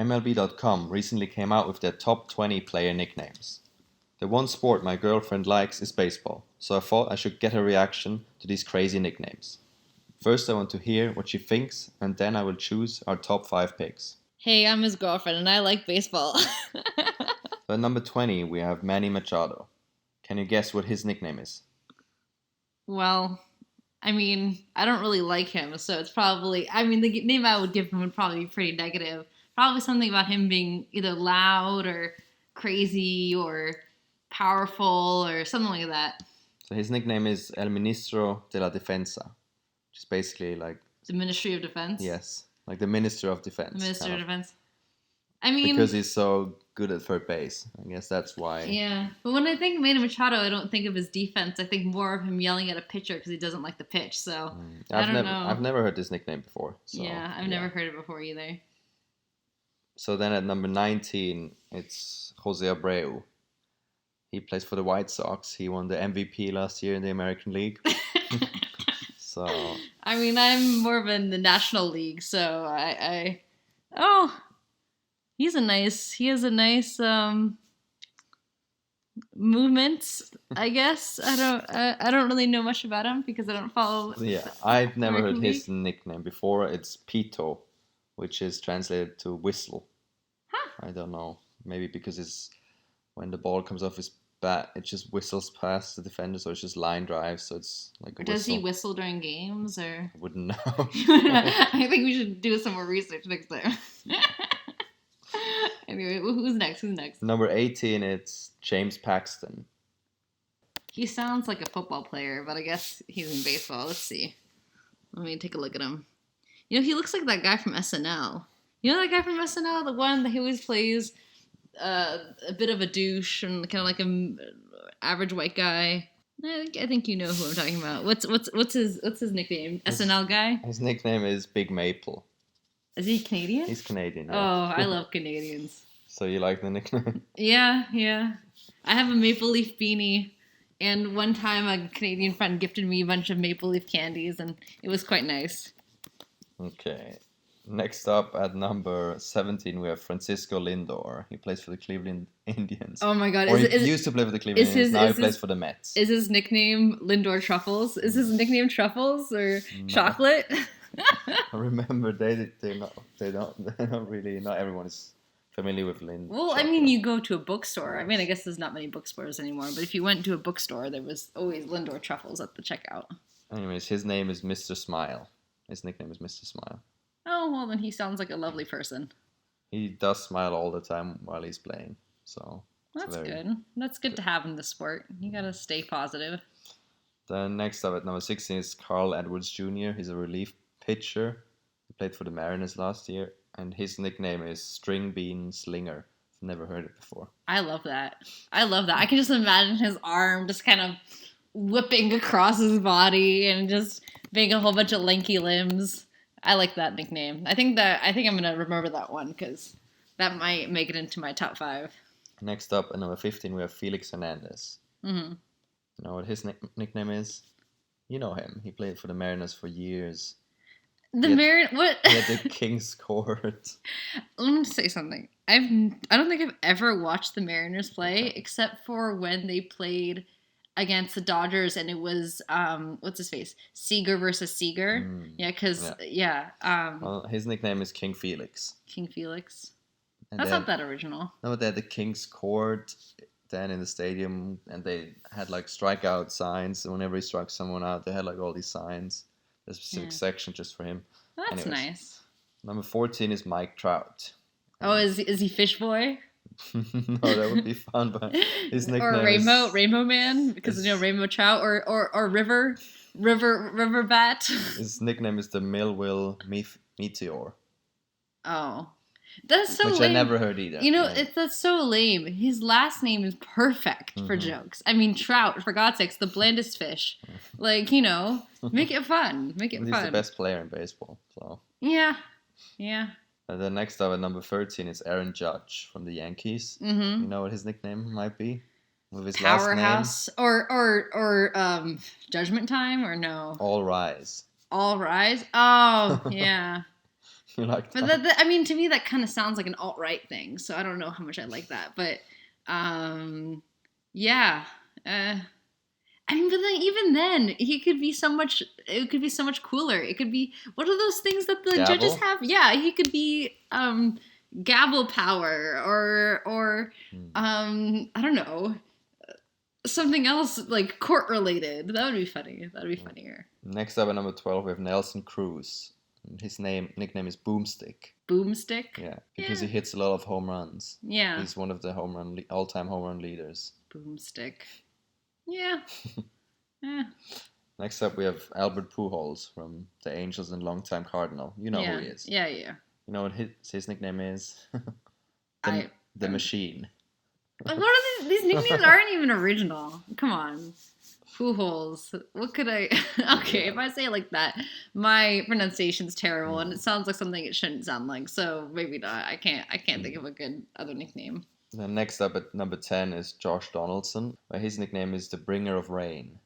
MLB.com recently came out with their top 20 player nicknames. The one sport my girlfriend likes is baseball, so I thought I should get her reaction to these crazy nicknames. First I want to hear what she thinks, and then I will choose our top 5 picks. Hey, I'm his girlfriend and I like baseball. So at number 20 we have Manny Machado. Can you guess what his nickname is? Well, I mean, I don't really like him, so it's probably, the name I would give him would probably be pretty negative. Probably something about him being either loud or crazy or powerful or something like that. So his nickname is El Ministro de la Defensa, which is basically like... The Ministry of Defense? Yes, like the Minister of Defense. The Minister of Defense. I mean... Because he's so good at third base. I guess that's why. Yeah, but when I think Manny Machado, I don't think of his defense. I think more of him yelling at a pitcher because he doesn't like the pitch, so I don't know. I've never heard this nickname before. So, yeah, I've never heard it before either. So then at number 19, it's Jose Abreu. He plays for the White Sox. He won the MVP last year in the American League. So... I mean, I'm more of in the National League, so he has a nice movements, I guess. I don't really know much about him because I don't follow. Yeah, I've never American heard his League. nickname before. It's Pito, which is translated to whistle. Huh. I don't know. Maybe because when the ball comes off his bat, it just whistles past the defender, so it's just line drive. So it's like a Or does he whistle. whistle during games, or? I wouldn't know. I think we should do some more research next time. Anyway, who's next? Number 18, it's James Paxton. He sounds like a football player, but I guess he's in baseball. Let's see. Let me take a look at him. You know, he looks like that guy from SNL. You know that guy from SNL? The one that he always plays a bit of a douche and kind of like an average white guy. I think you know who I'm talking about. What's his nickname? SNL guy? His nickname is Big Maple. Is he Canadian? He's Canadian. Yeah. Oh, I love Canadians. So you like the nickname? Yeah. I have a maple leaf beanie, and one time a Canadian friend gifted me a bunch of maple leaf candies, and it was quite nice. Okay. Next up at number 17, we have Francisco Lindor. He plays for the Cleveland Indians. Oh my God! Or he used to play for the Cleveland Indians. Now he plays for the Mets. Is his nickname Lindor Truffles? Is his nickname Truffles or Chocolate? I remember not everyone is familiar with Lindor. Well, chocolate. I mean, you go to a bookstore. I mean, I guess there's not many bookstores anymore, but if you went to a bookstore, there was always Lindor Truffles at the checkout. Anyways, his name is Mr. Smile. His nickname is Mr. Smile. Oh, well, then he sounds like a lovely person. He does smile all the time while he's playing, so... That's good. That's good to have in the sport. You gotta stay positive. Then next up at number 16 is Carl Edwards Jr. He's a relief pitcher. He played for the Mariners last year, and his nickname is String Bean Slinger. I've never heard it before. I love that. I can just imagine his arm just kind of whipping across his body and just being a whole bunch of lanky limbs. I like that nickname. I think I'm gonna remember that one because that might make it into my top 5. Next up at number 15 we have Felix Hernandez. Mm-hmm. You know what his nickname is? You know him. He played for the Mariners for years. What? He had the King's Court. Let me say something. I don't think I've ever watched the Mariners play except for when they played against the Dodgers, and it was what's his face, Seager versus Seager. Well, his nickname is King Felix. King Felix. And That's not that original. No, they had the King's Court then in the stadium, and they had like strikeout signs. And whenever he struck someone out, they had like all these signs. There's a specific section just for him. That's nice. Number 14 is Mike Trout. Oh, is he Fish Boy? No, that would be fun, but his nickname or Rainbow Man, because Rainbow Trout, or River Bat. His nickname is the Millville Meteor. Oh, that's so which lame. I never heard either. You know, that's so lame. His last name is perfect for jokes. I mean, Trout, for God's sakes, the blandest fish. Like, make it fun. Make it fun. He's the best player in baseball, so. Yeah. And then next up at number 13 is Aaron Judge from the Yankees. Mm-hmm. You know what his nickname might be? With his Powerhouse last name? or Judgment Time, or no? All Rise. All Rise? Oh, yeah. You like But that? I mean, to me, that kind of sounds like an alt-right thing. So I don't know how much I like that. But yeah. I mean, but then even then, he could be so much. It could be so much cooler. It could be what are those things that the judges Gavel? have? Yeah, he could be gavel power or I don't know, something else like court related. That would be funny. That would be funnier. Next up at number 12, we have Nelson Cruz. His nickname is Boomstick. Boomstick. Yeah, because Yeah. he hits a lot of home runs. Yeah. He's one of the all-time home run leaders. Boomstick. Yeah. Yeah. Next up, we have Albert Pujols from the Angels and longtime Cardinal. You know yeah. who he is. Yeah. Yeah. You know what his nickname is? I the Machine. Like, what are these nicknames aren't even original. Come on. Pujols. What could I... Okay, if I say it like that, my pronunciation's terrible, and it sounds like something it shouldn't sound like, so maybe not. I can't think of a good other nickname. Then next up at number 10 is Josh Donaldson. His nickname is the Bringer of Rain.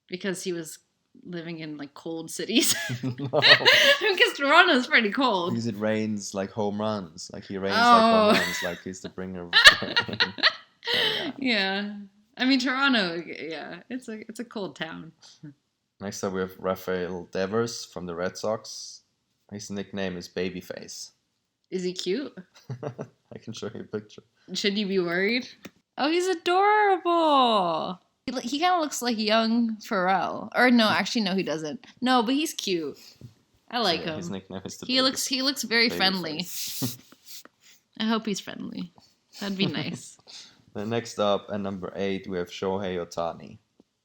Because he was living in, like, cold cities. No. Because Toronto's pretty cold. Because it rains like home runs. Like he rains Oh. like home runs. Like he's the bringer of rain. So, yeah. Yeah. I mean, Toronto, yeah, it's a cold town. Next up we have Rafael Devers from the Red Sox. His nickname is Babyface. Is he cute? I can show you a picture. Should you be worried? Oh, he's adorable. He kind of looks like young Pharrell. Or no, actually, no, he doesn't. No, but he's cute. I like Yeah, him. his nickname is the He looks very friendly. Babyface. I hope he's friendly. That'd be nice. Then next up at number 8 we have Shohei Ohtani.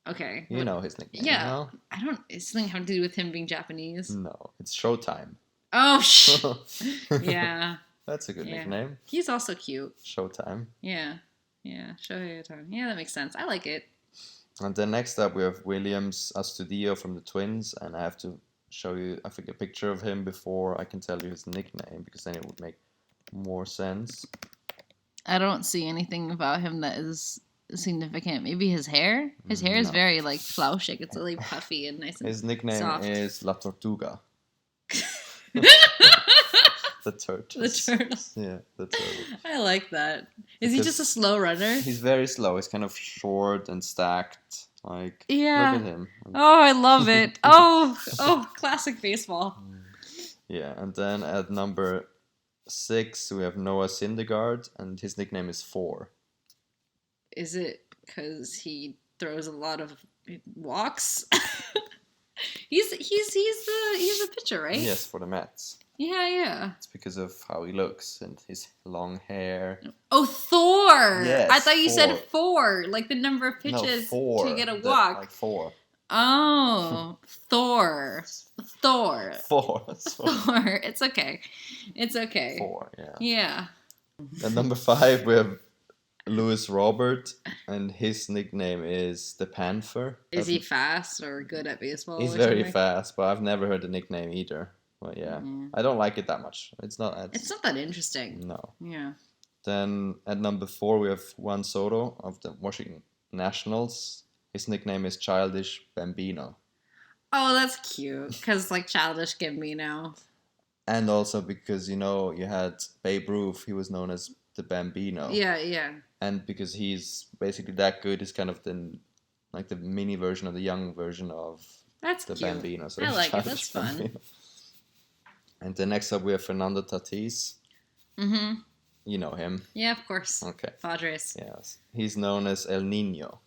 Okay. You know his nickname. Yeah. No? I don't. Is something having to do with him being Japanese? No, it's Showtime. Oh, yeah. That's a good Yeah. nickname. He's also cute. Showtime. Yeah. Yeah. Shohei Ohtani. Yeah, that makes sense. I like it. And then next up we have Williams Astudillo from the Twins, and I have to show you I think a picture of him before I can tell you his nickname, because then it would make more sense. I don't see anything about him that is significant. Maybe his hair? His hair is No. very, like, flauschig. It's really puffy and nice and His nickname soft. is La Tortuga. The turtle. The turtle. Yeah, the turtle. I like that. Is he just a slow runner? He's very slow. He's kind of short and stacked. Like, Yeah. look at him. Oh, I love it. Oh, classic baseball. Yeah, and then at number 6 we have Noah Syndergaard, and his nickname is 4. Is it because he throws a lot of walks? he's the pitcher, right? Yes, for the Mets. Yeah. It's because of how he looks and his long hair. Oh, Thor! Yes, I thought you said four. 4, like the number of pitches no, 4. to get a walk. Like 4. Oh, Thor. 4. That's 4. Thor. It's okay. 4, yeah. Yeah. At number 5 we have Louis Robert, and his nickname is the Panther. Is he fast or good at baseball? He's or very something? fast, but I've never heard the nickname either. But yeah, I don't like it that much. It's not. It's not that interesting. No. Yeah. Then at number 4 we have Juan Soto of the Washington Nationals. His nickname is Childish Bambino. Oh, that's cute. Because, like, Childish Gambino. And also because, you had Babe Ruth, he was known as the Bambino. Yeah. And because he's basically that good, he's kind of the mini version of the young version of That's the cute. Bambino. So I he's like it. Childish That's fun. Bambino. And then next up we have Fernando Tatis. Mm-hmm. You know him. Yeah, of course. Okay. Padres. Yes. He's known as El Nino,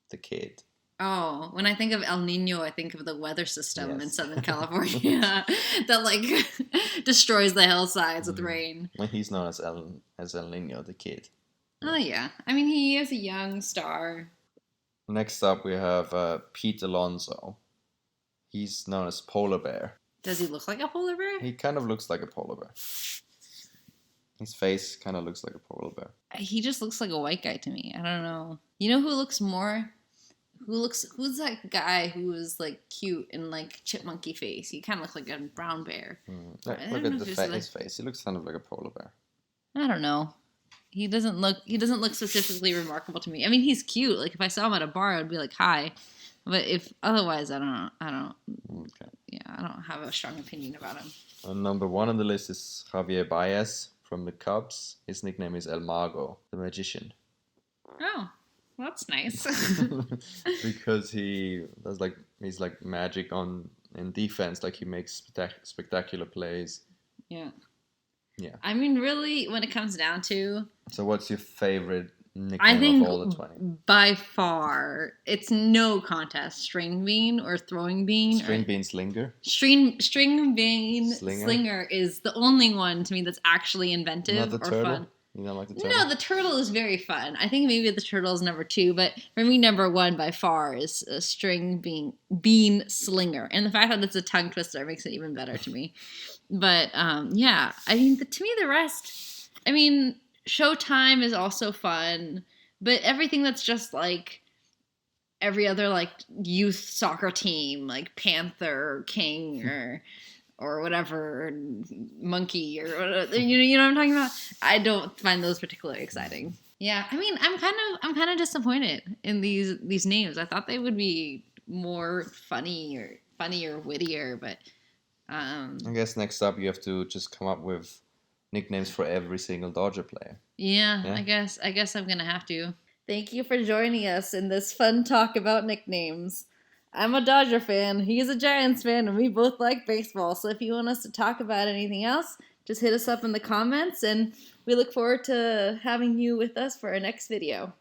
the kid. Oh, when I think of El Nino, I think of the weather system in Yes. Southern California that, like, destroys the hillsides with rain. Well, he's known as El Nino, the kid. Oh, yeah. I mean, he is a young star. Next up we have Pete Alonso. He's known as Polar Bear. Does he look like a polar bear? He kind of looks like a polar bear. His face kind of looks like a polar bear. He just looks like a white guy to me. I don't know. You know who looks more? Who's that guy who is, like, cute and, like, chipmunky face? He kind of looks like a brown bear. Look I don't at know if his face. He looks kind of like a polar bear. I don't know. He doesn't look specifically remarkable to me. I mean, he's cute. Like, if I saw him at a bar, I'd be like, hi. But if otherwise, I don't. Okay. Yeah, I don't have a strong opinion about him. Number 1 on the list is Javier Baez from the Cubs. His nickname is El Mago, the magician. Oh, well, that's nice. Because he's like magic in defense. Like he makes spectacular plays. Yeah. Yeah. I mean, really, when it comes down to, So what's your favorite I nickname think of all the 20? by far, it's no contest. String bean or throwing bean. String bean slinger. String bean Slinger. slinger is the only one to me that's actually inventive Not the or turtle? fun. You don't like the turtle? No, the turtle is very fun. I think maybe the turtle is number 2, but for me, number 1 by far is a string bean slinger, and the fact that it's a tongue twister makes it even better to me. But yeah, I mean, to me, the rest. I mean, Showtime is also fun, but everything that's just like every other like youth soccer team, like Panther or King or whatever, or Monkey or whatever, you know what I'm talking about. I don't find those particularly exciting. Yeah, I mean, I'm kind of disappointed in these names. I thought they would be more funny or wittier, but I guess next up you have to just come up with nicknames for every single Dodger player. Yeah, I guess I'm gonna have to. Thank you for joining us in this fun talk about nicknames. I'm a Dodger fan, he's a Giants fan, and we both like baseball. So if you want us to talk about anything else, just hit us up in the comments, and we look forward to having you with us for our next video.